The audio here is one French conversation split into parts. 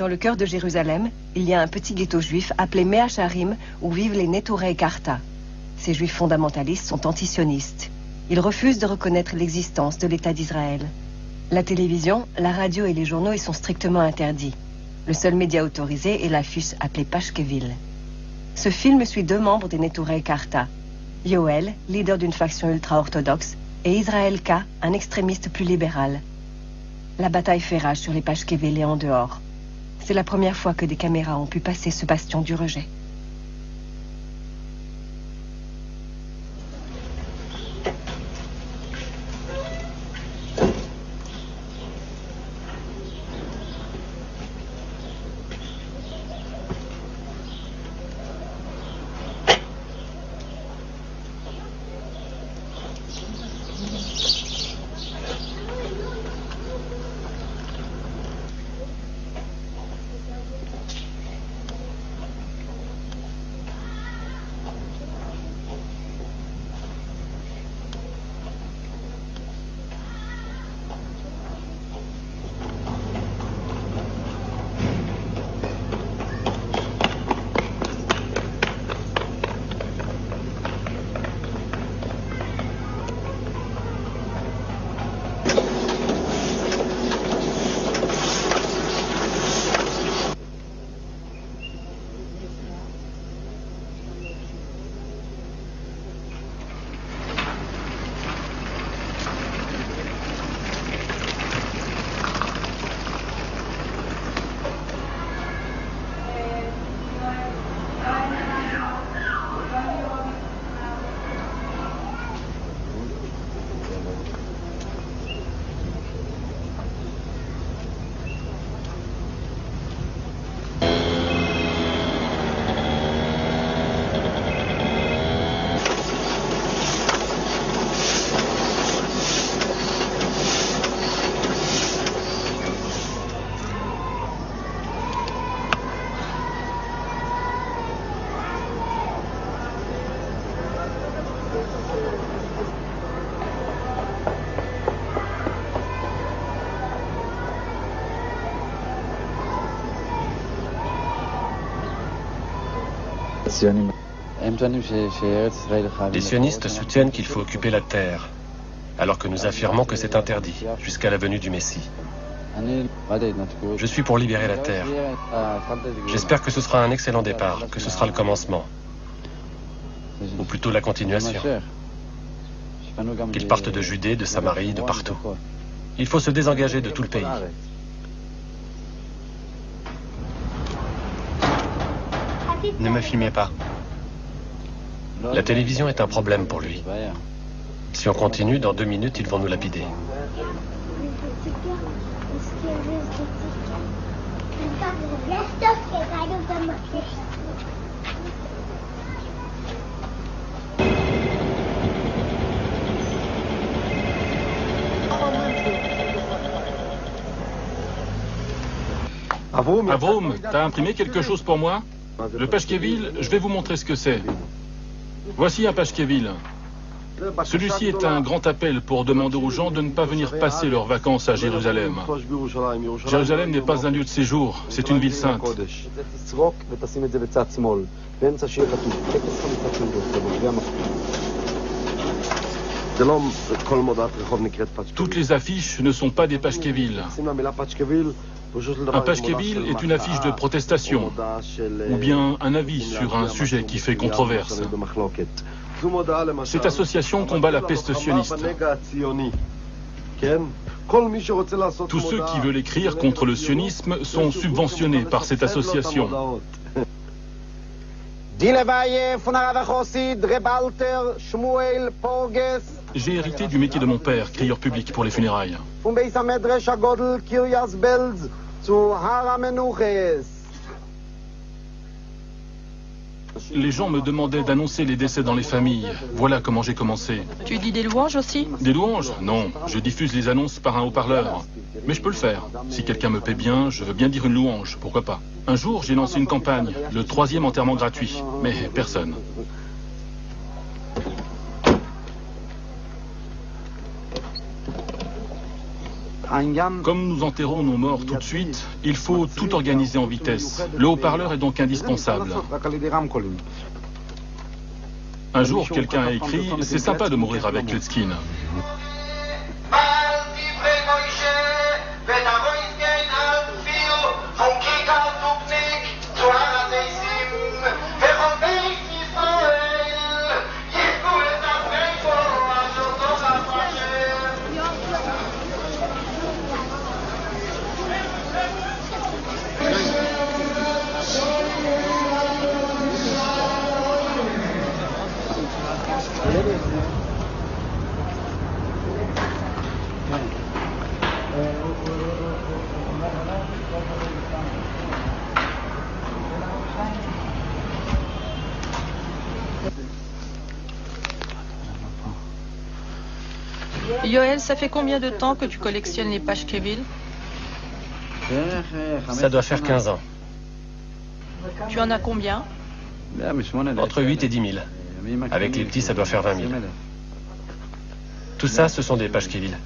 Dans le cœur de Jérusalem, il y a un petit ghetto juif appelé Mea Sharim où vivent les Neturei Karta. Ces juifs fondamentalistes sont antisionistes. Ils refusent de reconnaître l'existence de l'État d'Israël. La télévision, la radio et les journaux y sont strictement interdits. Le seul média autorisé est l'affiche appelée Pashkeville. Ce film suit deux membres des Neturei Karta. Yoel, leader d'une faction ultra-orthodoxe, et Israël K, un extrémiste plus libéral. La bataille fait rage sur les Pashkeville et en dehors. C'est la première fois que des caméras ont pu passer ce bastion du rejet. Les sionistes soutiennent qu'il faut occuper la terre, alors que nous affirmons que c'est interdit, jusqu'à la venue du Messie. Je suis pour libérer la terre. J'espère que ce sera un excellent départ, que ce sera le commencement, ou plutôt la continuation. Qu'ils partent de Judée, de Samarie, de partout. Il faut se désengager de tout le pays. Ne me filmez pas. La télévision est un problème pour lui. Si on continue, dans 2 minutes, ils vont nous lapider. Avrom, t'as imprimé quelque chose pour moi? Le Pashkeville, je vais vous montrer ce que c'est. Voici un Pashkeville. Celui-ci est un grand appel pour demander aux gens de ne pas venir passer leurs vacances à Jérusalem. Jérusalem n'est pas un lieu de séjour, c'est une ville sainte. Toutes les affiches ne sont pas des Pashkeville. Un Pashkeville est une affiche de protestation, ou bien un avis sur un sujet qui fait controverse. Cette association combat la peste sioniste. Tous ceux qui veulent écrire contre le sionisme sont subventionnés par cette association. J'ai hérité du métier de mon père, crieur public pour les funérailles. Les gens me demandaient d'annoncer les décès dans les familles. Voilà comment j'ai commencé. Tu dis des louanges aussi? Des louanges? Non, je diffuse les annonces par un haut-parleur. Mais je peux le faire. Si quelqu'un me paie bien, je veux bien dire une louange, pourquoi pas. Un jour, j'ai lancé une campagne, le 3e enterrement gratuit. Mais personne. Comme nous enterrons nos morts tout de suite, il faut tout organiser en vitesse. Le haut-parleur est donc indispensable. Un jour, quelqu'un a écrit « C'est sympa de mourir avec Kletzkin ». Yoel, ça fait combien de temps que tu collectionnes les Pashkevil? Ça doit faire 15 ans. Tu en as combien? Entre 8 et 10 000. Avec les petits, ça doit faire 20 000. Tout ça, ce sont des Pashkevil.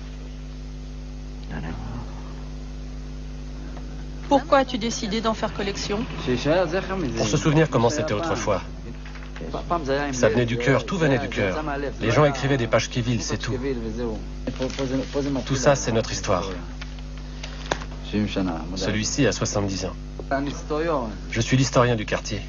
Pourquoi as-tu décidé d'en faire collection? Pour se souvenir comment c'était autrefois. Ça venait du cœur, tout venait du cœur. Les gens écrivaient des Pashkevil, c'est tout. Tout ça, c'est notre histoire. Celui-ci a 70 ans. Je suis l'historien du quartier.